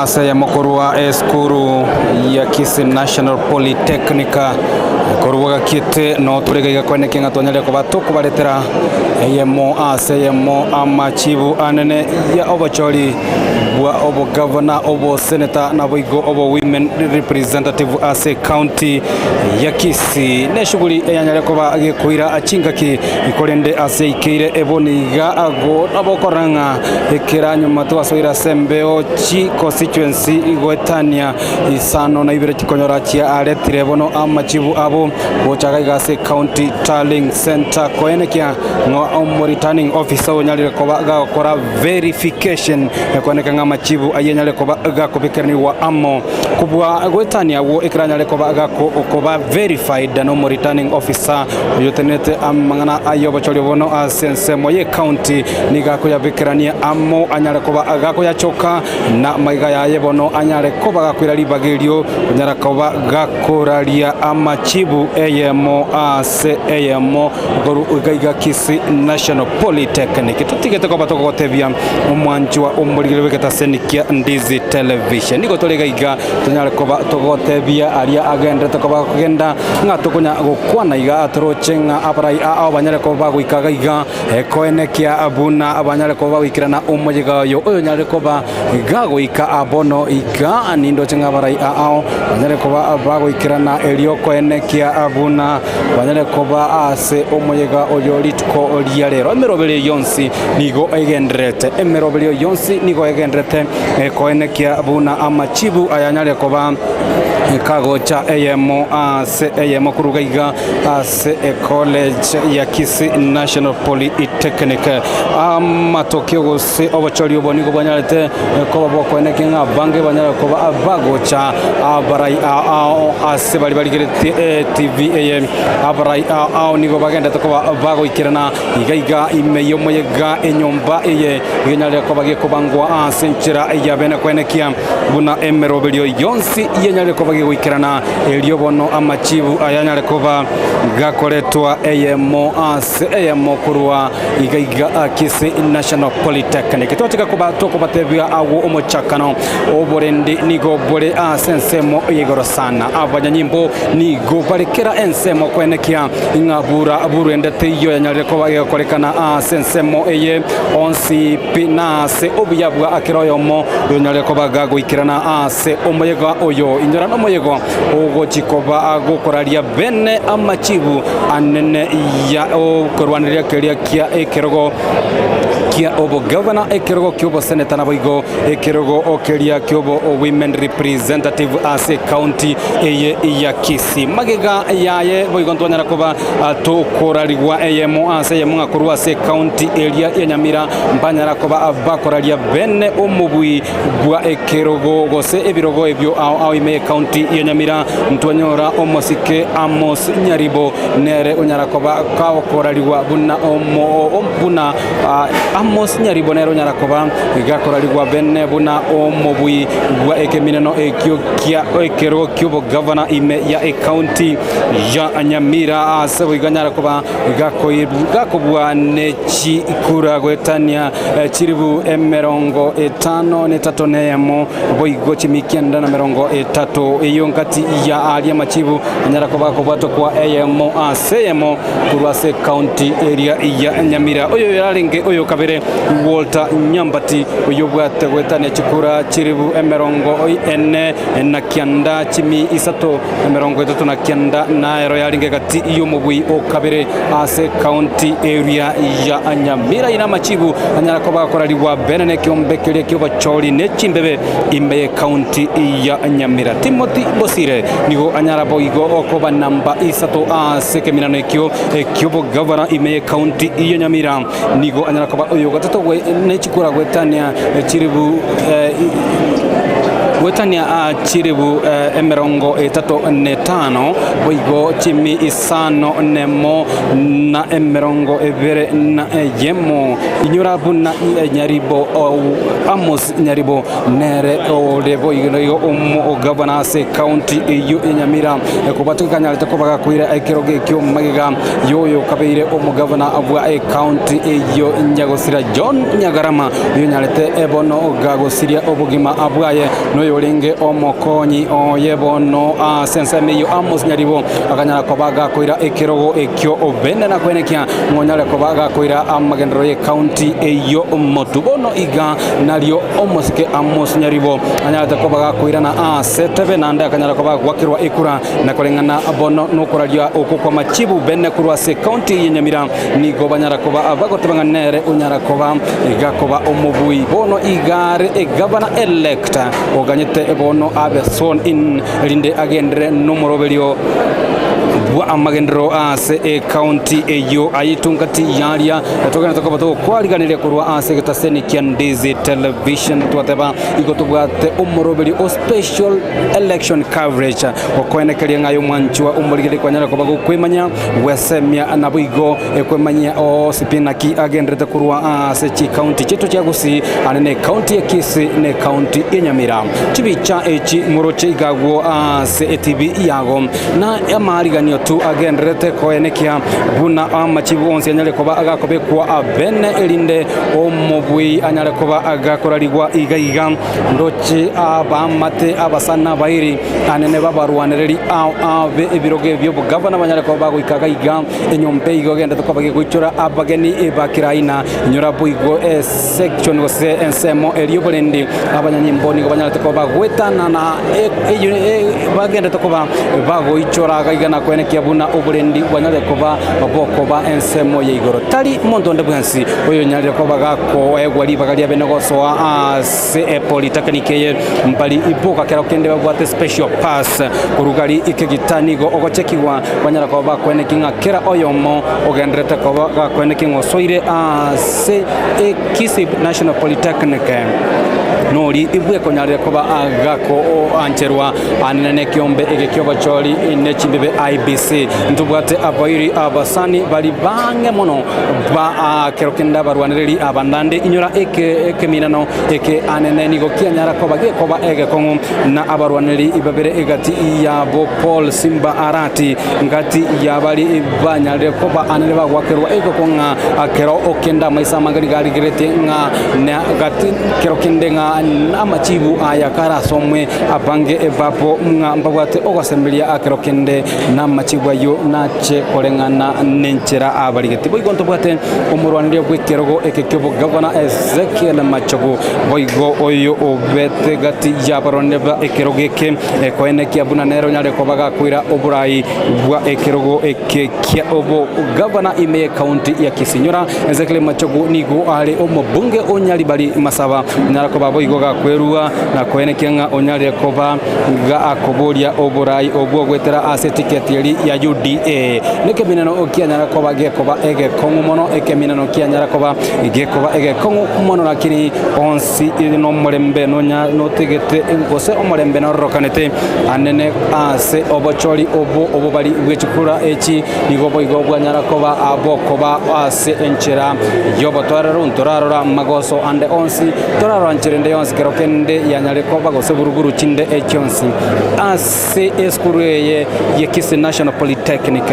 ase ya mokorwa eskuru ya Kisii National Polytechnic korwa kite no turega kweneke ngatonyale ko batuko baletera yemo ase yemo amachibu anene ya obachori wa obo governor obo senator na boigo obo women representative ase county ya Kisii ne shughuli yanyale ko bagekuira achinga ki ikorende ase ikire eboniga ago abokoranga ekiranyo matwasoira sembeo chi constituency igwetania isano na ibere chikonyora chia aletire bono amachibu abo bochaga ase county tallying center koenekia no returning officer onyalire ko bagakora verification ekoneka ngamachibu ayenyale ko bagakobekerni wa amo kubwa gwetania wo ekranyale ko bagako verified no returning officer yotenete amangana ayobo chori bono asense moye county niga ko yabekerania amo anyale ko bagako yachoka na maiga yaye bono anyale ko bagakwira libagerio nyara ko bagakoralia amachibu eyemo ase eyemo goru ugaiga Kisii National Polytechnic tutigete ko batogotebia omwanju wa omurigire weketa senikia ndizi television niko tolegaiga tunyale ko batogotebia aria agendete ko bagenda ngatukunya gukwana iga atrochenga abrai a banyale ko bagwikaga iga koenekia abuna abanyale ko bagwikirana omujiga yo oyo nyale ko bagwika abono iga nindo chenga abrai a banyale ko bagwikirana elio koenekia abuna banyale ko ase omujiga oyo litko olialero emerobele yonsi nigo egendrete emerobele yonsi nigo egendrete koenekia abuna amachibu ayanyale ko kagocha eyemo ase eyemo kurugaiga ase college ya Kisii National Polytechnic matokeo gose obachori oboni go banyalete ko bokoeneke nga bange banyala ko bagocha abarai ase bali TV abarai nigo bagenda to ko bago ikirana igaiga imeyo moyega enyomba eye genyale ko bage ko bangwa ase nchira ya bene koenekia buna emerobelio yonsi yenyale ko bage wikirana elio bono amachibu ayanyale ko gakoletwa eyemo ase eyemo kurwa igaiga Kisii National Polytechnic totika ko batoko batebya awo omochakano oborendi nigo bore asensemo yegoro sana abanyanyimbo nigo barekera ensemo kwenekia ingabura aburende teyo yanyale ko bagekorekana asensemo eye onsi pinase obuyabwa akiroyomo yonyale ko bagagwikirana ase omoyega oyo injora no moyego ogo chikoba agokoralia bene amachibu anene ya okorwaniria keria kia ekerogo kia obo governor ekerogo kiobo senator na boigo ekerogo okeria kiobo women representative ase county eye ya Kisii magega yaye boigo ntonyara koba tokorarigwa eyemo ase yemunga kurwa ase county area ya Nyamira mbanyara koba abakoralia bene omubui bwa ekerogo gose ebirogo ebyo ao ime county ya Nyamira ntonyora omosike Amos Nyaribo nere onyara koba kaokorarigwa buna buna Amos Nyaribo nere onyara koba igakorarigwa bene buna omubui bwa ekemineno ekyo kia ekerogo kyobo governor ime ya county ya Nyamira ase iganyara koba igakobwa nechi kura gwetania chiribu emerongo etano netatu neyemo boigo chimikianda na merongo etatu iyo ngati ya alia machibu anyara koba kobato kwa eyemo aseyemo kurwase county area ya Nyamira oyo yarenge oyo kabere Walter Nyambati oyo bwate gwetania chikura chiribu emerongo ene na kianda chimi isato emerongo etatu na kianda na ero yaringe gati iyo mubui okabere ase county area ya Nyamira ina machibu anyara koba koraliwa benene kiombekelia kyoba choli nechimbebe imbe county ya Nyamira Timothy Bosire nigo anyara boigo okoba namba isato ase keminano kyobo governor ime county ya Nyamira nigo anyara koba oyo gatatu we nechikura gwetania chiribu wetania chiribu emerongo etatu itano boigo chimi isano nemo na emerongo evere na yemo inyura buna nyaribo Amos Nyaribo nere ole boigo omo governor se county iyo Nyamira kubatukanya lete kubaga kuira ekiroge kyo magiga yoyo kabeire omo governor abwa county iyo Nyagosira John Nyagarama yo nyalete ebono gagosiria obugima abwaye no yolinge omokonyi oyebono senseme yo Amos Nyaribo akanyala kubaga kuira ekirogo ekyo obende na kwenekia ngonyale kubaga kuira amagendero ye county iyo motubono iga nalio omosike Amos Nyaribo anyala kubaga kuira na setebe nanda akanyala kubaga kwakirwa ikura na kolengana abono nukoralia okukwa machibu bene kurwa se county ye Nyamira ni gobanyara kuba abagotebanga nere unyara kuba igakoba omubui bono igare governor elect oganyete bono abeson in linde agendere numorobelio bwa amagendero ase county eyo ayitungati yalia tokana tokobato kwaliganire kurwa ase getaseni Kiandizi television twateba igotubwate umorobeli o special election coverage okwenekelia ngayo mwanchwa umuligire kwanyara kobago kwemanya wesemia nabuigo ekwemanya o sipinaki agendrete kurwa ase chi county chetu chagusi anene county ya Kisii ne county ya Nyamira chibicha echi muroche igagwo ase TV yago na amariganio tu agendrete koenekia buna amachibu onse anyale koba agakobe kwa abene elinde omobui anyale koba agakorarigwa igaiga ndochi abamate abasana bairi anene babarwanereri ave ebiroge byo governor banyale koba guikaga iga enyombe igo gendete koba gikuchora abageni ebakiraina nyora buigo section ose ensemo eliobolendi abanyanyimboni banyale koba gwetana na bagendete koba bagoichora gaiga na kwenekia buna obulendi banyale koba babokoba ensemo ye igoro tali mondonde bwansi oyo nyale koba gako egwali bagalia benegoso se polytechnique ye mbali ibuka kera kende babwate special pass kurugali ikegitanigo ogochekiwa banyala koba kwenekinga kera oyomo ogendrete koba kwenekingo soire se Kisii National Polytechnic nori ibwe konyale koba agako ancherwa anene kiombe egekyoba choli nechimbe IBC ntubwate abairi abasani bali bange mono ba kerokenda barwanereri abandande inyora eke minano eke anene nigo kianyara koba gekoba egekongo na abarwaneri ibabere egati ya bo Paul Simba Arati ngati yabali banyale koba anene bagwakerwa egekonga akero okenda maisa magari gari grete nga na gati kerokende nga amachibu ayakara somwe abange ebapo nga mbagwate ogosembelia akerokende na machibu yo nache kolengana nenchera abaligeti boigonto bwate omurwanire gwekerogo ekekyobo governor Ezekiel Machogo boigo oyo obete gati yabaroneba ekerogeke koenekia buna nero nyale kobaga kuira oburai bwa ekerogo ekekia obo governor ime county ya Kisinyora Ezekiel Machogo nigo ale omubunge onyali bali masaba nyala koba boigo ga kwerua na koenekia nga onyale koba ga akobolia oburai obwo gwetera ase ticket ya UDA neke minano okianyara koba gekoba ege kongo mono eke minano kianyara koba gekoba ege kongo mono lakini onsi no mulembe no tegete ngose omulembe no rokanete anene ase obocholi obo bali bwechukura echi nigobo igobwa nyara koba abokoba ase enchera yobo torarora magoso ande onsi toraro ancherende onsi kerokende yanyare koba gose buruguru chinde echonsi ase eskuru ye Kisii National Polytechnic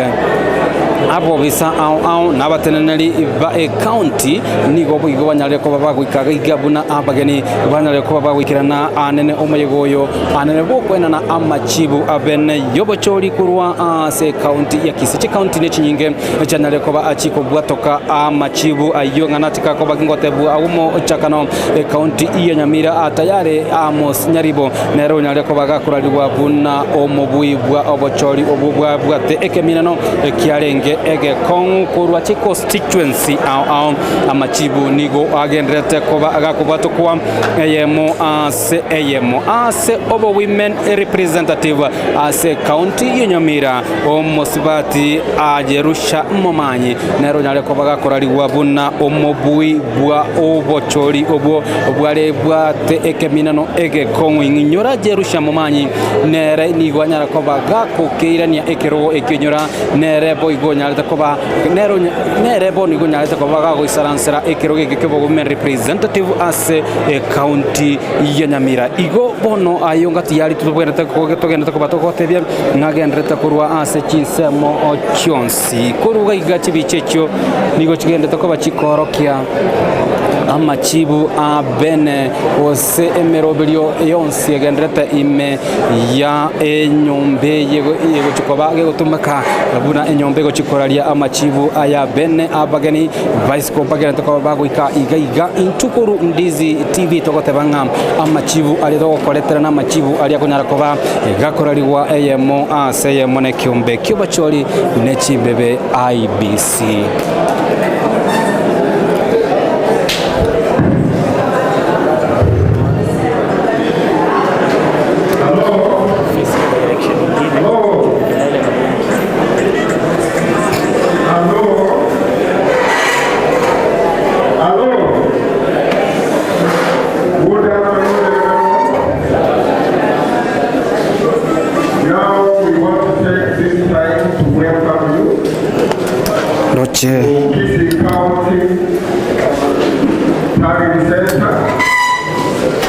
abo bisa au nabateneneli ba county nigo bigo banyale ko babagwikaga igabuna abageni banyale ko babagwikirana anene omayegoyo anene bokwena na amachibu abene yobocholi kurwa se county ya Kisii county ne chinyinge chanale ko ba achiko bwatoka amachibu ayo nganatika ko bagingotebu agumo chakano county iya Nyamira atayare Amos Nyaribo nero nyale ko bagakuraliwa buna omobui bwa obocholi obubwa bwate ekeminano kiarenge ege kong kurwa chi constituency au amachibu nigo agendrete koba agakubato kwa eyemo ase obo women representative ase county Nyamira omosibati ajerusha momanyi nero nyale kobaga koraliwa buna omobui bwa obochori obwo obwale bwate ekeminano ege kongo inyora jerusha momanyi nere nigwanyara kobaga kukeirania ekerogo ekinyora nere boigo nyale koba nere bo nigonyale kobaga goisaransera ekerogo ekebo women representative ase county ya Nyamira igo bono ayongati yali tugenda kobatoko tebya ngagendreta kurwa ase chinsemo ochionsi kuruga igachi bichecho nigo chigenda tokoba chikorokia amachibu abene ose emerobelio yonsi agendreta ime ya enyombe yego chikoba gegotumaka buna enyombe go chikoralia amachibu aya bene abageni vice compagera tokoba bagoika iga intukuru ndizi TV tokotebanga amachibu ali dokoletera na amachibu ali akonyara koba gakoraliwa eyemo ase yemone kiombe kibacholi nechibebe IBC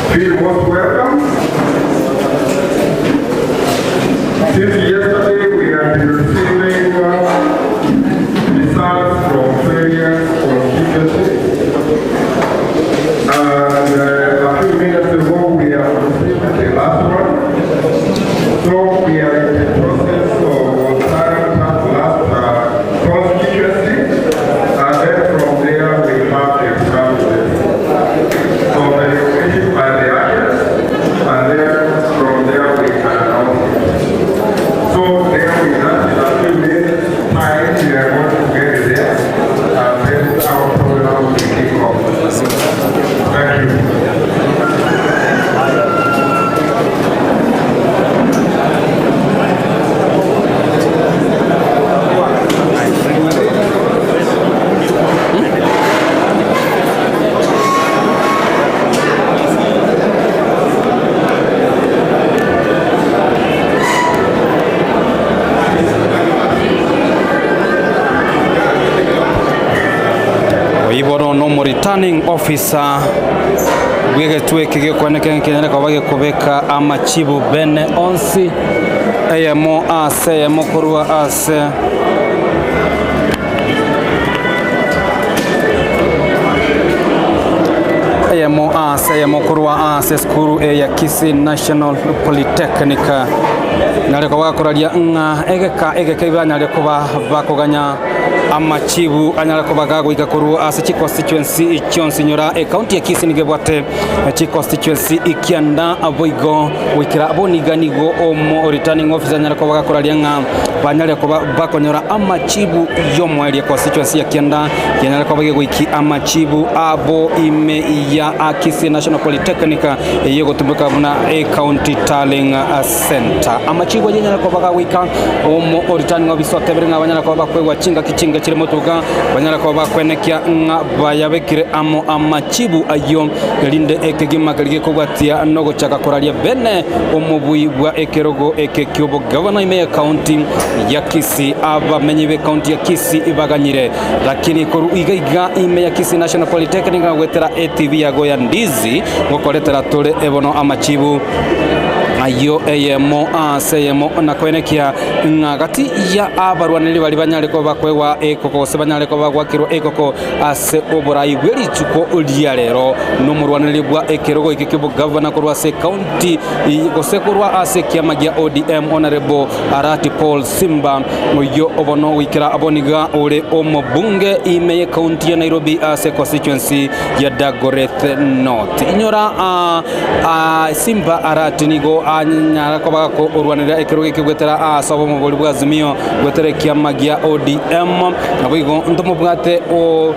Feel most welcome. Since yesterday we have been receiving results from various constituencies. And a few minutes ago we have received the last one. So we are in the process of starting that last constituency. And then from there we have the exam. So the education by the others, and then from there we can announce it. So there we have in a few minutes time we are going to get there, and then our program will kick off. Thank you. Returning officer wege tuwekege kwaneke kenyana kabage kubeka amachibu bene onsi eyemo ase kurwa ase eyemo kurwa ase skuru ya Kisii National Polytechnic nale kabage koralia egeka ibanya kuba bakoganya amachibu anyala kobaga goika kurwa ase chi constituency ichionsi nyora county ya Kisii nigebwate chi constituency ikianda aboigo wikira aboniganigo omo returning officer anyala kobaga koralia banyale koba bakonyora amachibu yomwali constituency ya kianda anyala kobaga goiki amachibu abo ime ya Kisii National Polytechnic yego tumbuka buna county tallying center amachibu anyala kobaga goika omo returning officer tebrenga anyala kobaga kwegwa chinga kichinga chile motuga banyala koba kwenekia bayabekire amo amachibu ayo linde ekegima kalige kogwatia nogo chaka koralia bene omubui bwa ekerogo ekekyobo governor ime county ya Kisii abamenyibe county ya Kisii ibaganyire lakini koru igaiga ime ya Kisii National Polytechnic gwetera ATV yago ya ndizi ngokoletera tole ebono amachibu ayo eyemo aseyemo nakwenekia ngagati ya abarwaneli bali banyale ko bakwewa ekoko sebanyale ko bagwakirwa ekoko ase oborai bweli chuko ulia lero numurwaneli bwa ekerogo ikikibo governor kurwa se county gosekurwa ase kiamagia ODM honorable Arati Paul Simba moyo obono wikira aboniga ore omobunge ime county ya Nairobi ase constituency ya Dagoretti North inyora Simba Arati nigo anyara koba ko urwanira ekiroge kigwetera asabo mu buli bwa Azimio gwetera kiama gia ODM abigo ntomo bwate o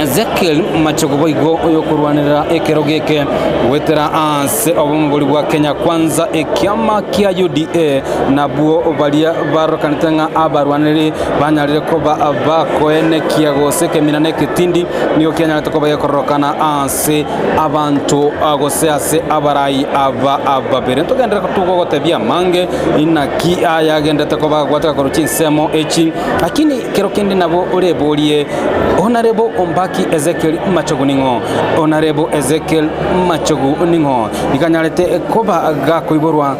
Ezekiel Machogu boigo oyo kurwanira ekerogeke wetera anse obumubuli bwa Kenya Kwanza ekiama kia UDA nabuo balia barokanitanga abarwanire banyalire koba abako ene kiagose keminane kitindi niyo Kenya tokoba yakorokana anse abantu agosease abarai ababere togendera kutugo gotebia mange inaki ayagenda tokoba gwataka koruchinsemo echi lakini kerokende nabo urebolie Honorable Ombaki Ezekiel Machogu ningo Honorable Ezekiel Machogu ningo ikanyalete koba gakoiborwa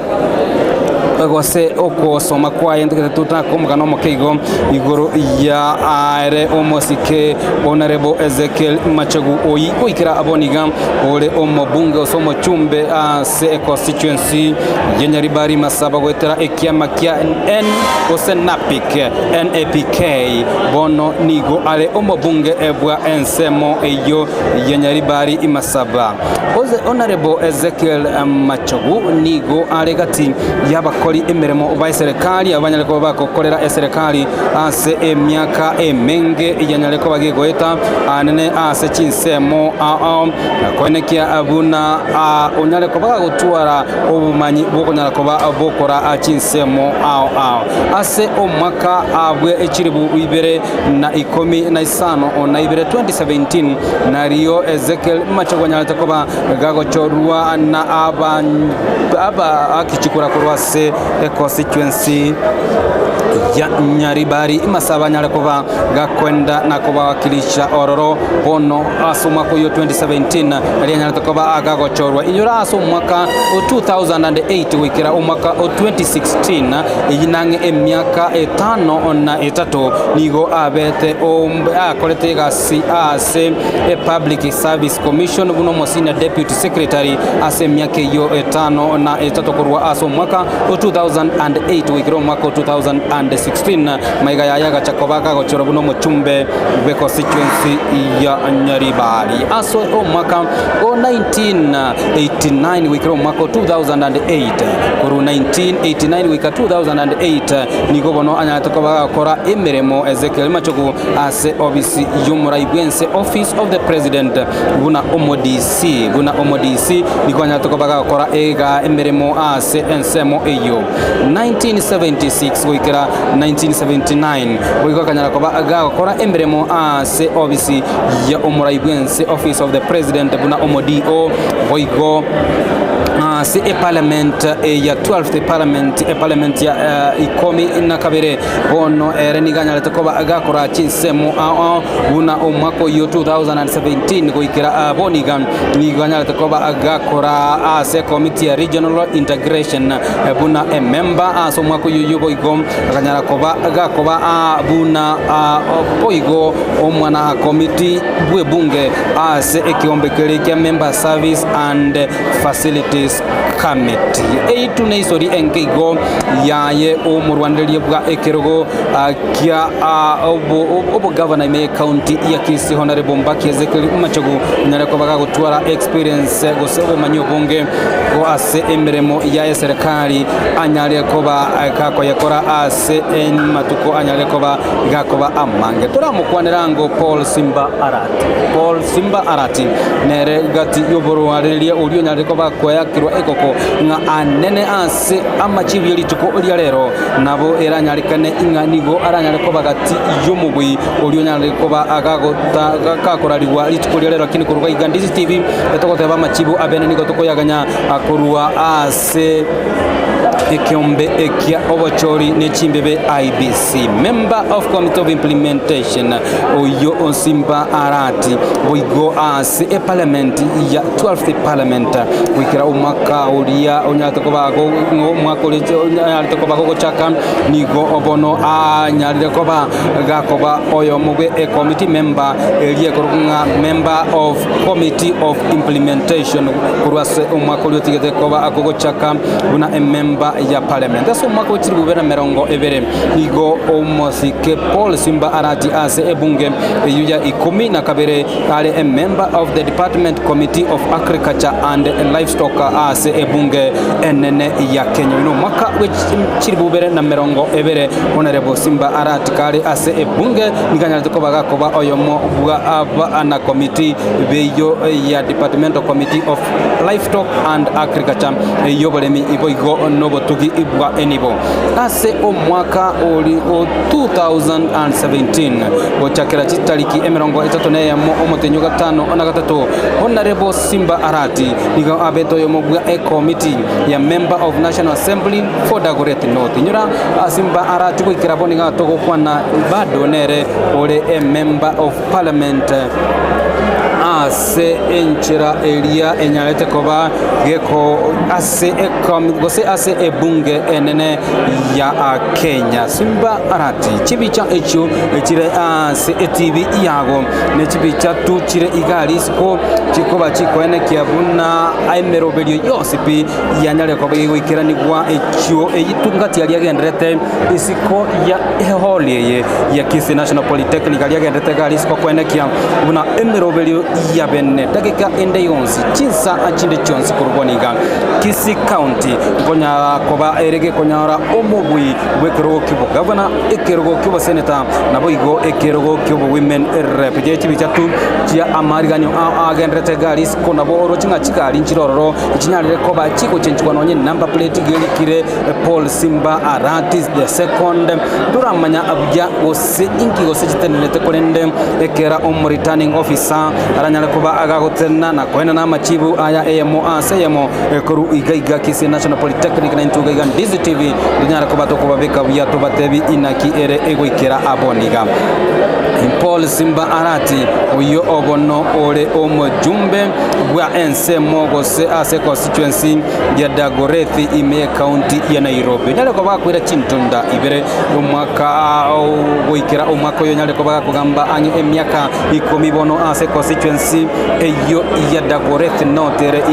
gose oko soma kwa yendeke tutakomugano mukeigo igoro ya are omosike Honorable Ezekiel Machogu oyi oikira aboniga ole omobunge osomo chumbe se constituency Nyaribari Masaba gwetera ekiama kia N osenapik NAPK bono nigo ale omobunge ebwa ensemo eyo Nyaribari Masaba Honorable Ezekiel Machogu nigo ale gati yabakoli emiremo oba serikali abanyaleko bakokorera serikali ase emyaka emenge yanyaleko bagigoeta anene ase chinsemo akonekia abuna onyaleko bagotwara obumanyi bokonyaleko bokora chinsemo ase omwaka abwe echiribu ibere na 15 na ibere 2017 nariyo Ezekiel Machogu nyaleko gagochorwa na aba akichikura kurwase constituency ya Nyaribari Masaba nyaleko gakwenda na kubawakilisha ororo bono asuma ko 2017 ali nyaleko agagochorwa inyura asumwaka 2008 wikira umwaka 2016 yinange emyaka 5 na 3 nigo abete akolete gasi ase Public Service Commission buno mosina deputy secretary ase myaka yo 5 na 3 kurwa asumwaka 2008 wikira umwaka 2016 maiga yaga chakobaga gochoro buno muchumbe be constituency ya Nyaribari aso omwaka 1989 wikira umwaka 2008 kuru 1989 wika 2008 nigo bono anyatokobaga kora emiremo Ezekiel Machogu ase obisi yumuraibwense office of the president buna omodisi nigo anyatokobaga kora ega emiremo ase ensemo eyo 1976 wikira 1979 wigo kanyala koba agakora emiremo ase obisi ya omuraibwense office of the president buna omodio wigo si parliament ya 12th parliament ya ikomi na kabere bono reniganya letokoba agakora chinsemo una omwako yo 2017 goikira bonigan niganya letokoba agakora ase committee ya regional integration buna member aso mwako yo boigom kanyala koba agakoba buna boigo omwana committee bwe bunge ase ekiombekele kya member service and facilities committee eitu na isori engego yaye omurwanderie bwa ekerogo kya obo governor me county ya Kisii Honorable Ombaki Ezekiel Machogu nyareko baga gutwara experience gosebo manyo bonge go ase emiremo ya serikali anyareko ba kako yakora ase en matuko anyareko ba gakoba amange turamukwanira ngo Paul Simba Arati nere gati yoborwareria uriyo nyareko ba kwayakirwa ekoko nga anene ase amachibi lituko uri rero nabo eranyarikane inganigo aranyareko bagati yumugwi uriyo nyareko ba agagota gakorariwa lituko rero kini kurwa Igandizi TV etokoteba amachibu abene nigo tokoyaganya akurwa ase ekiombe ekia obochori nechimbebe IBC member of committee of implementation oyo Simba Arati boigo ase parliament ya 12th parliament wikira umaka uria onyatokobago umwaka uria onyatokobago gochaka nigo obono anyarire koba gakoba oyo mugwe committee member elie kurunga member of committee of implementation kurwase umwaka uria tigete koba akogochaka una member ya parliament ase omwaka w'ekiri bubere mirongo ebere igo omosike Paul Simba Arati ase ebunge eyo ya 12 ari a member of the Department Committee of Agriculture and Livestock ase ebunge enene ya Kenya no mwaka w'ekiri bubere na mirongo ebere Honorable Simba Arati kari ase ebunge niganyala ko bagakoba oyomo bwa aba na committee beyo ya Departmental Committee of Livestock and Agriculture eyo bolemi iboigo nobotugi ibwa enibo ase omwaka oli 2017 gochakera chitariki emirongo 34 omutenyo gatano ona gatatu Honorable Simba Arati nigo abeto yomo bwa a committee ya member of National Assembly for Dagoretti North nyura Simba Arati kwikira boni gatogo kwana bado nere ole a member of parliament ase enchira elia enyalete koba geko ase gose ase ebunge enene ya Kenya. Simba Arati chibicha echo echire ase TV yago ne chibicha tu chire igalisko chikoba chikoene kiabuna aimerobelio yosipi yanyale koba yikirani gwa echo eyitungati ali agendrete isiko ya eholiye ya Kisii National Polytechnic ali agendrete galisko koene kia una emerobelio ya benne dakika ende yonsi chinsa achinde chonsi kuruboniga Kisii County konya koba erege konyara omubui wekerogo kibo governor ekerogo kibo senator nabo igo ekerogo kibo women rep je chibichatu chia amariganyo agendrete galis konabo orochinga chikali nchirororo chinyalire koba chiko chenchwa nonye number plate gelikire Paul Simba Arati the second duramanya abya gose ingi gose chitenete kolende ekera returning officer aranyala kuba agagotena na kwenda na machibu aya AMO asayemo ekoru igaiga Kisii National Polytechnic na intuga Ndizi TV dunyara kuba tokubabeka bya tubatebi inaki ere egoikera aboniga Paul Simba Arati uyo obono ole omujumbe bwa ense mogose ase constituency ya Dagoretti ime county ya Nairobi nale ko bakwira chintunda ibere umwaka goikera umwaka yo nyale ko bakugamba anyo emyaka 10 bono ase constituency eyo ya Dagoretti notere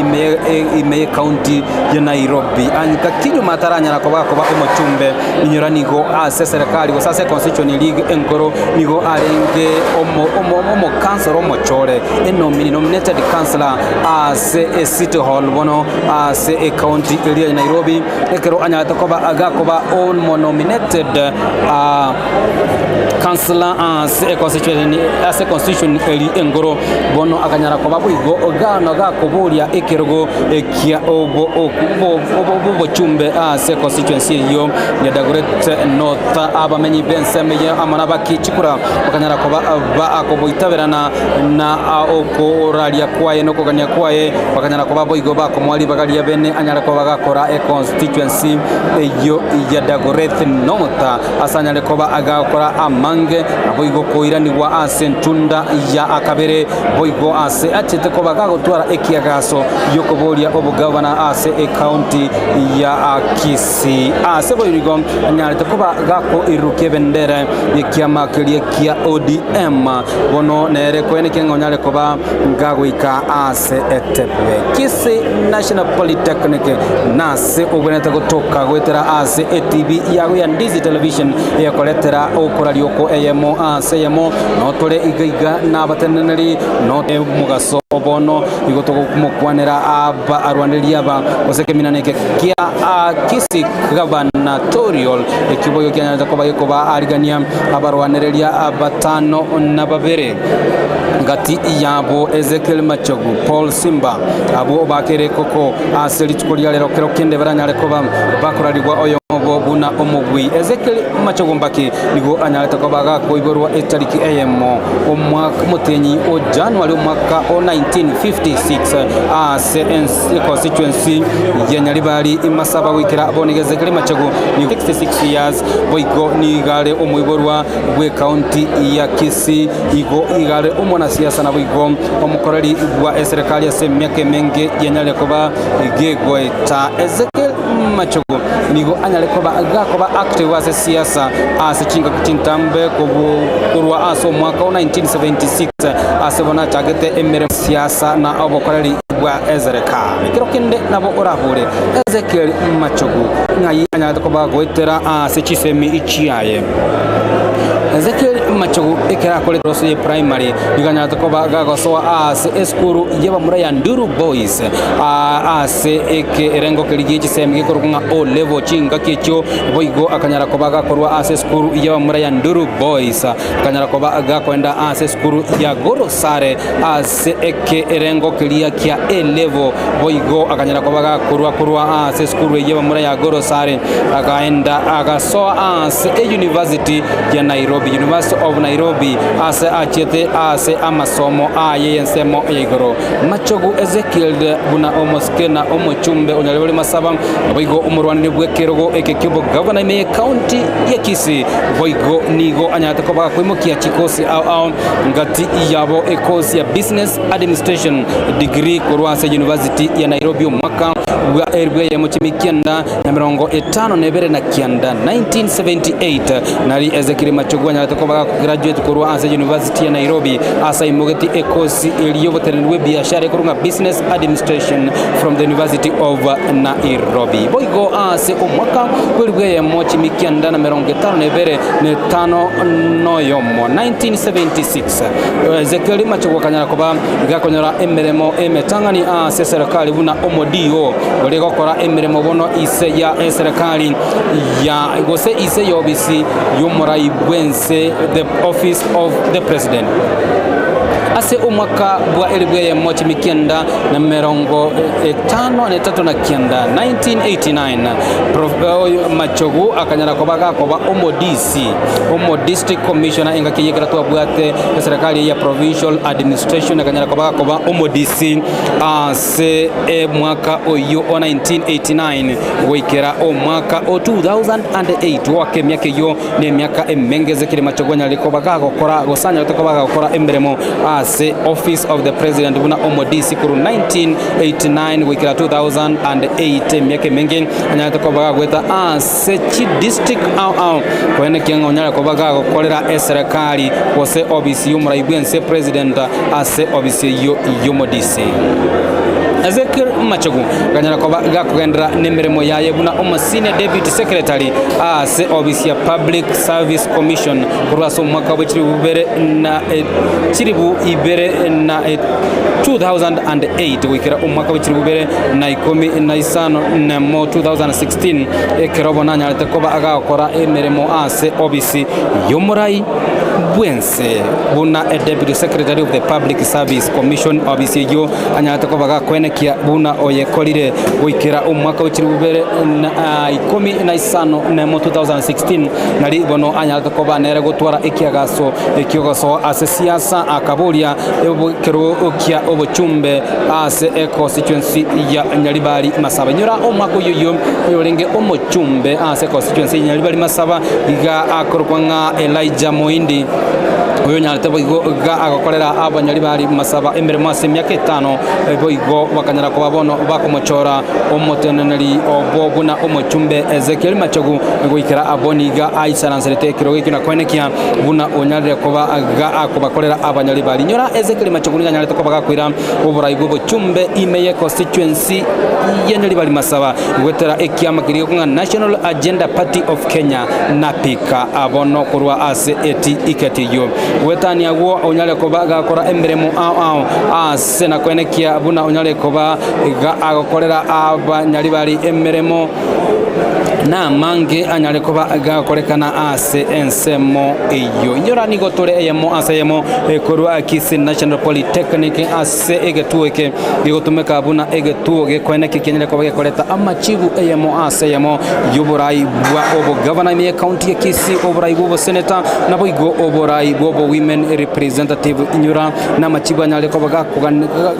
ime county ya Nairobi anyika kinyu mataranya na ko bakoba umuchumbe inyuranigo ase serikali go sase constitution league enkoro nigo arenge omo council omochore nominated councillor as a city hall bono as a county area in Nairobi ekero anyata koba agakoba on nominated councillor as a constitution area engoro bono akanyara koba buigo ogano gakobulia ekerogo ekia obo chumbe as a constituency yo ya Dagoretti North abamenyi bensemeye amana bakichikura akanyara koba ba akoboitaberana na okoralia kwaye no kogania kwaye bakanyara koba boigo bako mwali bagalia bene anyara koba gakora e constituency eyo ya Dagoretti North asanyale koba agakora amange aboigo koirani wa asentunda ya akabere boigo ase achete koba gagotwara ekiagaso yokobolia obugavana ase e county ya Kisii ase boigo anyale koba gako iruke bendera ekiama kelie kia ODM bono nere kwene kengonyale koba ngagoika ase etepe Kisii National Polytechnic nase obwenete gotoka gwetera ase TV yago ya Ndizi television ya koletera okoralioko AMO ase yemo notore igaiga nabateneneri note mugaso obono igotoko kumukwanera aba arwanderia aba osekeminaneke kia Kisii gubernatorial ekiboyo kyanyata koba yekoba arigania abarwanereria abatano na babere ngati yabo Ezekiel Machogu Paul Simba abo bakere koko aseli tukolia lero kero kende baranyale koba bakoraligwa oyo buna omugwi Ezekiel Machogu mbaki nigo anyaleta koba gakoiborwa etariki AMO omwaka mutenyi o January omwaka 1956 ase constituency yenyalibali imasaba wikira aboni Ezekiel Machogu ni 66 years boigo ni gale omwiborwa gwe county ya Kisii igo igale omwana siasa na boigo omukoreri wa serikali ya semyake menge yenyale koba igego eta Ezekiel Machogu nigo anyale koba gakoba active ase siasa ase chinga kutintambe kurwa aso mwaka 1976 ase bona chagete emere siasa na obokoreri bwa Ezereka kiro kinde nabo orabure Ezekiel Machogu ngai anyale koba goitera ase chisemi ichiaye Ezekiel Machogu ekera kole rose primary diganya tokoba gagosoa as eskuru yeba muraya Nduru Boys ase eke rengo keligi chisemi gikorunga o level chinga kicho boigo akanyara kobaga korwa as eskuru yeba muraya Nduru Boys akanyara kobaga kwenda as eskuru ya Goro Sare ase eke rengo kelia kia e level boigo akanyara kobaga korwa as eskuru yeba muraya Goro Sare akaenda agasoa as a university ya Nairobi, University of Nairobi ase achete ase amasomo ayensemo yegoro Machogu Ezekiel buna omoskena omochumbe onyalebole masaba boigo umurwanire bwekerogo ekekibo governor me county ya Kisii boigo nigo anyate kobaga kwimokia chikosi au ngati yabo ekosi ya business administration degree kurwase University ya Nairobi mwaka wa erwe ya mochimikianda na 52 na kianda 1978 nali Ezekiel Machogu anyate kobaga graduate kurwa ase University ya Nairobi asa imogeti ekosi iliyoboterenwe biashara kurunga business administration from the University of Nairobi boigo ase omwaka kwelibwe ya mochimikianda na 52 noyomo 1976 Ezekiel Machogu kanyara koba gakonyora emeremo emetangani ase serikali buna omodio ole gokora emeremo bono ise ya serikali ya gose ise yobisi yomorai bwense the office of the president ase umwaka bwa elibwe ya mochimikianda na 53 na kianda 1989 Machogu akanyara kobaga koba omo district commissioner ingakiyekera to bwate serikali ya provincial administration akanyara kobaga koba omo DC ase mwaka oyo 1989 wikera omwaka 2008 wake myaka yo ne myaka emengeze kile Machogu anyara kobaga gokora gosanya tokobaga gokora emberemo ase office of the president buna omodisi kuru 1989 wikira 2008 myaka mengi anyata kobaga gweta ase chi district au kwene kianga onyala kobaga gokorera serikali wose obisi yumuraibwense president ase obisi yomodisi Ezekiel Machogu kanyara kobaga kugendera nemeremo yaye buna omo senior deputy secretary ase obisi ya public service commission kurwaso mwaka wechiri bubere na chiribu ibere na 2008 wikira umwaka wechiri bubere na 15 na mo 2016 ekerobo nanya tekoba agakora emeremo ase obisi yomurai bwense buna deputy secretary of the public service commission obisi yo anya tekoba kwenekia buna oyekolire wikira umwaka wechiri bubere na 15 na mo 2016 nali bono anya tekoba nere gutwara ekiagaso ekiogaso ase siasa akabulia ebukero okia obuchumbe ase constituency ya Nyaribali Masaba nyura omwaka yoyo yorenge omochumbe ase constituency ya Nyaribali Masaba iga akorwanga Elijah Moindi uyo nyalete boigo ga agakorera abanyaribali Masaba emeremo ase myaka 5 boigo bakanyara ko babono bakomochora omoteneneri obobuna omochumbe Ezekiel Machogu goikera aboniga aisaranserete kiroge kina kwenekia buna onyalire koba ga akobakorera abanyaribali nyora Ezekiel Machogu nyalete ko bagakwira oburaigo bochumbe imeye constituency ya Nyaribali Masaba gwetera ekiama kiriyo kunga National Agenda Party of Kenya napika abono kurwa ase eti iketiyo wetani agwo onyale kobaga akora emberemo ase na kwenekia buna onyale koba ga agokorera abanyaribali emberemo na mange anyale koba agakorekana ase ensemo iyo nyora nigotore eyemo aseyemo korwa Kisii National Polytechnic ase egetueke igotumeka buna egetuoge kweneke kenyele koba gekoreta amachibu eyemo aseyemo yuburai bwa obo governor me county ya Kisii oburai bwo senator nabo igo oburai bwo women representative nyura na machibu anyale koba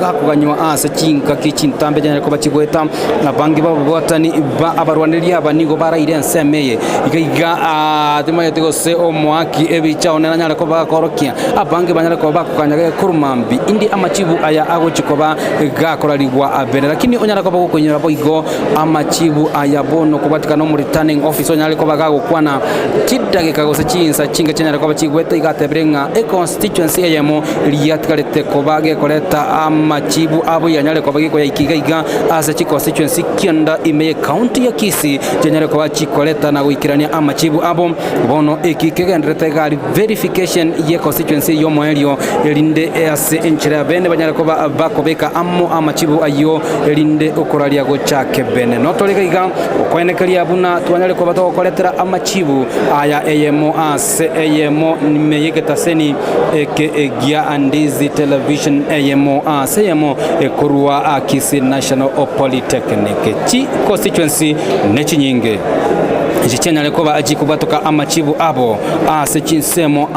gakuganywa ase chinka kichintambe anyale koba chigweta nabangi babo botani ba abarwaniri abani igo bara ire nsemeye iga timaye tigose omwaki ebicha onera nyale ko bakorokia abange banyale ko bakukanyage kurumambi indi amachibu aya agochikoba gakorarigwa abere lakini onyala ko bakunyira boigo amachibu aya bono kubatikana mu returning office onyale ko bagagukwana kidagika gose chinsa chinga chenyale ko bachigwete igatebrenga e constituency yemo liyatkalete ko bage koleta amachibu abo yanyale ko bagiko yaikigaiga asa chi constituency kianda ime county ya Kisii chenyale ko bachikoleta na guikirania amachibu abo bono ekikegendrete gari verification ye constituency yo moelio elinde ase enchira bene banyale ko bakobeka ammo amachibu ayo elinde okoralia gochake bene notolegaiga okwenekeria buna twanyale ko batokoletera amachibu aya eyemo ase eyemo nimeyegetaseni eke egia andizi television eyemo ase eyemo ekurua Kisii National Polytechnic chi constituency nechi nyinge ichichenya ko bajikubatoka amachibu abo ase chinsemo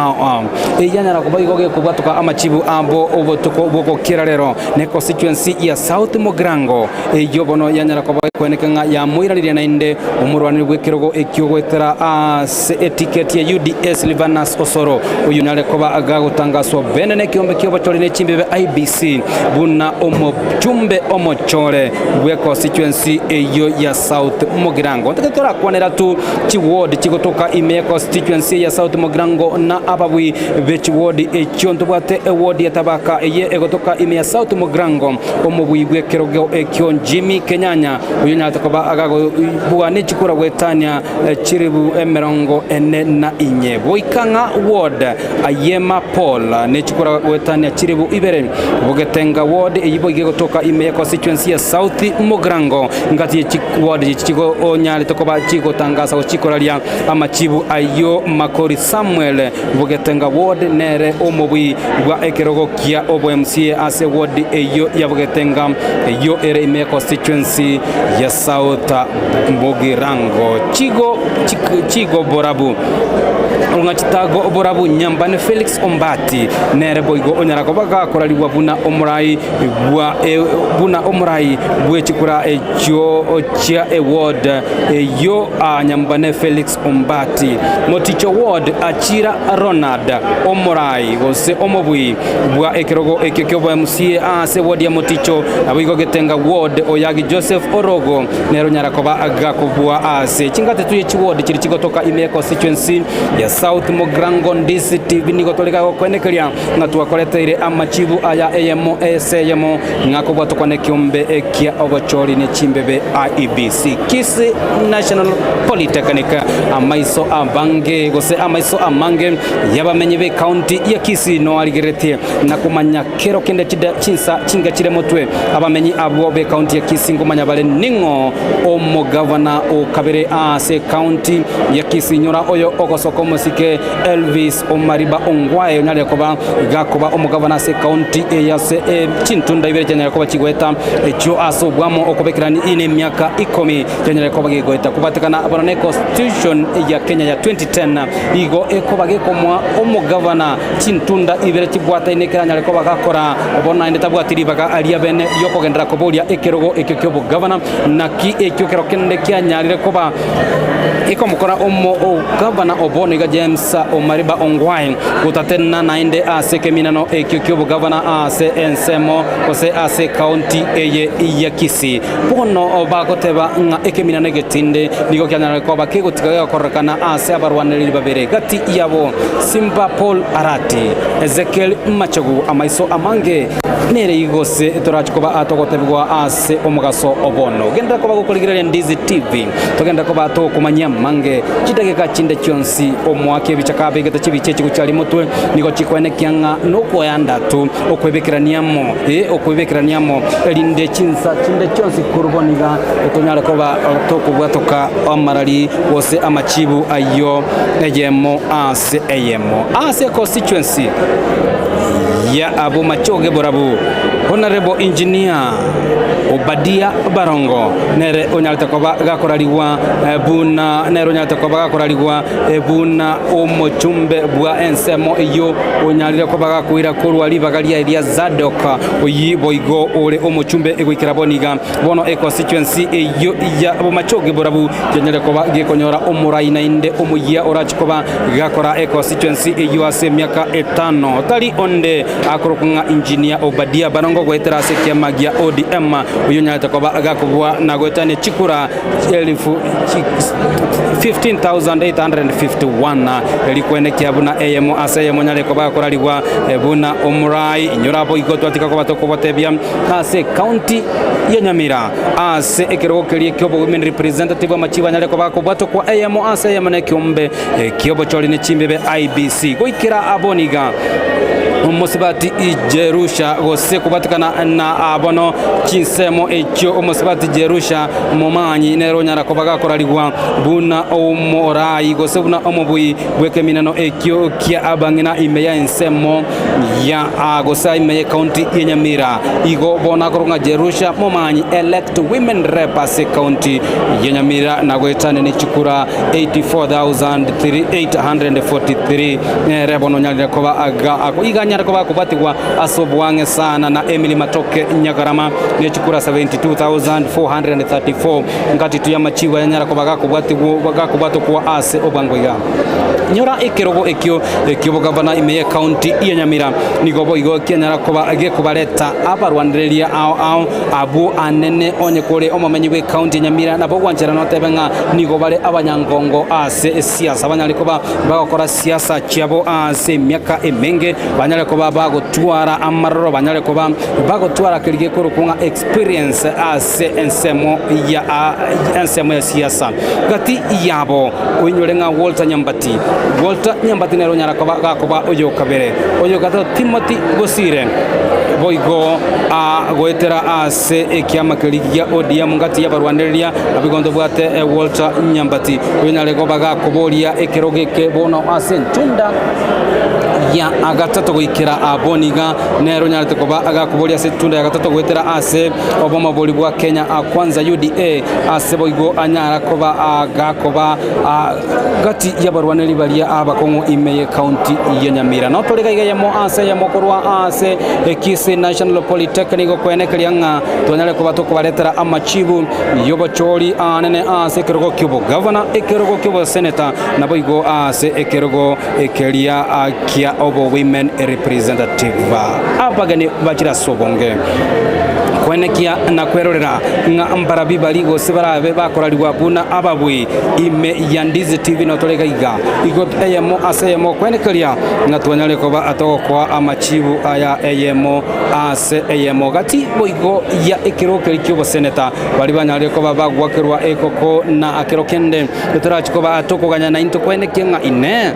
eyanyara kubayigoge kubatoka amachibu abo obotoko boko kirarero ne constituency ya South Mogrango eyobono yanyara ko kwenekanga ya muirarire na inde umurwanire gwekirogo ekyogwetera ase eticket ya UDS Livanas Osoro uyu nale ko agagutangaswa benene kiombe kyobochori ne chimbebe IBC buna omojumbe omochore gwe constituency eyo ya South Mogrango nteketora kwanera tu chiward chigotoka ime constituency ya South Mogrango na ababwi bechi ward echonto bwate ward ya tabaka eye egotoka ime ya South Mogrango omubwi gwekirogo ekyo Jimmy Kenyanya uyu natakoba agago buane chikura gwetania chiribu emerongo ene na inye boikanga ward ayema Paul ne chikura gwetania chiribu ibere bugetenga ward eyibo igegotoka ime constituency ya South Mogrango ngati ward chigo onyale tokoba chigo tangasa ochikoralia amachibu ayo Makori Samuel bugetenga ward nere omubwi bwa ekerogo kia obo MCA ase ward eyo ya bugetenga eyo ere ime constituency ya South Mogrango chigo borabu ungachitago borabu Nyambane Felix Ombati nere boigo onyara ko bagakoraliwa buna omurai bwe chikura ejo chia award yo Nyambane Felix Ombati moticho ward achira Ronald omurai gose omobwi bwa ekerogo ekekyo MCA ase ward ya moticho abigo getenga ward oyagi Joseph Orogo nero nyara ko bagakobwa ase chingate tuye chiward chiri chigotoka ime constituency ya South Mogrango DCTV niko toleka kwenekeria ngatuwa koleteire amachibu aya eyemo eseyemo ngako bwatokwane kiombe ekia obochori ne chimbebe IEBC Kisii National Polytechnic amaiso abange gose amaiso amange yabamenye be county ya Kisii no aligeretie na kumanya kero kende chinga chire motwe abamenyi abo be county ya Kisii ngumanya bale ningo omugavana okabere ase county ya Kisii nyora oyo okosoko musike Elvis Omariba Ongwae nyale koba gakoba omugavana ase county ya se chintunda ibere cyane koba kigweta echo aso bwamo okobekirani ine myaka 10 cyane koba gigweta kubatekana abone constitution ya Kenya ya 2010 igo ekoba gekomwa omugavana chintunda ibere kibwata ine kiranya koba gakora obona inde tabwatiri baga alia bene yokogendera kobolia ekerogo ekekyo bugavana naki ekyo kero kende kyanyarire koba ikomukora gavana obone ga James Omariba Ongwae gutatena nainde ase keminano ekyo bugavana ase ensemo ose ase county eye ya Kisii bono bagoteba nga ekeminano getinde nigo kyanyara ko bakegotiga korrekana ase abarwaneri babere gati yabo Simba Paul Arati Ezekiel Machogu amaiso amange nere igose torachikoba atogotebwa ase omugaso obono genda ko bagukoligirira Ndizi TV togenda ko batokumanya mange chidageka chinde chonsi omwake bichakabe geta chibiche chikuchali mutwe niko chikwene kyanga noko yandatu okwebekiraniamo okwebekiraniamo elinde chinsa chinde chonsi kuruboniga etonyale ko batokubwatoka amarali wose amachibu ayo ejemo ase constituency ya Abu Machoge Borabu Honorable Engineer Obadia Barongo nere onyalta koba gakoraliwa buna nere onyalta koba gakoraliwa buna omochumbe bwa ensemo iyo onyalire koba gakwira kurwa libagalia elia Zadoka oyiboigo ole omochumbe egwikira boniga bono constituency iyo ya bomachoge borabu yenyere koba gekonyora omuraina inde omuya orachikoba gakora constituency iyo ase miaka 5 tali onde akorokunga engineer Obadia Barongo gwetera sekia magia ODM uyo nyalta koba agakubwa na gwetane chikura 15,851 elikwenekea buna AMO asayemo nyale koba akoraliwa buna omurai inyurabo igotwatika koba tokobotebia ase county ya Nyamira ase ekerogo kelie kyobo women representative amachiba nyale koba akobwato kwa AMO asayemo ne kyombe kyobo choli ne chimbebe IBC goikira aboniga Umusibati Jerusha gose kubatikana na abono chinsemo ekyo umusibati Jerusha momanyi nero nyara kobaga koraliwa buna omorai gose buna omobui bweke minano ekyo kia abangina imeya ensemo ya agosa imeye county ya Nyamira igo bona koronga Jerusha momanyi elect women rep ase county ya Nyamira na gwetane ne chikura 84,843 rebono nyalira koba aga iganyara koba kubatigwa asobwange sana na Emily Matoke Nyagarama ne chikura 72,434 ngati tuyamachiwa nyara koba kubato kwa ase obangwiga nyora ekerogo ekyo gavana imeye county ya Nyamira nigobo igo kenyara koba agekubaleta abarwanderia ao abu anene onye kore omumenyi we county ya Nyamira nabo gwanjera no tebenga nigobale abanyangongo ase siasa banyali koba bagakora siasa chiabo ase miaka emenge banyali koba bagotwara amaroro banyali koba bagotwara kirige kurukunga experience ase ensemo ya siasa gati yabo onyolenga Walter Nyambati nero nyara koba oyo kabere oyo gato Timothy Bosire boigo goetera ase ekiama keligia ODM ngati yabarwanderia abigondo bwate Walter Nyambati oyo nyale koba gakobolia ekerogeke bono ase ntunda ya agatatu goikira aboniga nero nyalete koba agakubolia ase tunda ya gatatu goetera ase oboma boli bwa Kenya kwanza UDA ase boigo anyara koba agakoba gati yabarwaneli balia abakongo imeye county ya Nyamira no tolega yemo ase ya mokorwa ase Kisii National Polytechnic kwenekeryanga tonyale koba tokobaletera amachibu yobocholi anene ase kerogo kyobo governor ekerogo kyobo senator na boigo ase ekerogo ekelia kia obo women representative abagane bakira sobonge kwenekia na kwerorera nga mbarabi baligo sebarabe bakoraliwa buna ababwi ime yandize TV no tolega iga igo AMO asemo kwenekelia nga twanyale koba atokwa amachibu aya AMO ase AMO gati boigo ya ekiroke kyobo senator bali banyale koba bagwakerwa ekoko na akerokende turachikoba atokoganya na into kwenekia nga ine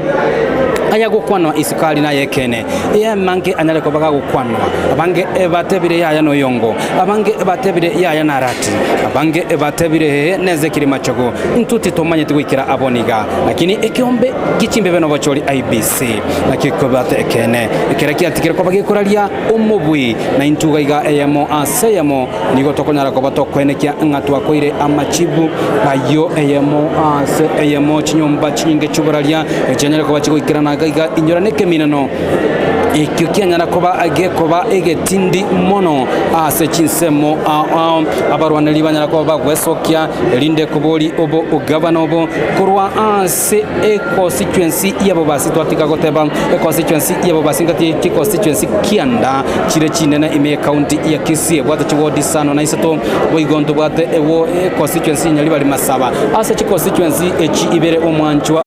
aya gukwanwa isikali na yekene ya manke anyale koba gukwanwa abange batebire ya no yongo abange batebire ya narati abange batebire neze kiri machogo ntuti tomanye twikira aboniga lakini ekiombe gichimbe beno bacholi IBC nakiko batekene ikirakia tikira koba gikoralia umubwi na intuga iga AMO asayamo nigo tokonyara koba tokwenekia ngatwa koire amachibu ayo AMO AMO chinyomba chinyinge chubaralia echenyere koba chikoikira na iga inyoraneke minano ikyo kyanyara koba agekoba egetindi mono ase chinsemo abarwaneli banyara koba bagwesokia elinde kuboli obo ugavana obo kurwa ase constituency yabo basi twatika goteba constituency yabo basi ngati constituency kianda chire chinene ime county ya Kisii bwata chiwodi sano na isato boigondo bwate ewo constituency nyali bali masaba ase chi constituency echi ibere omwanchwa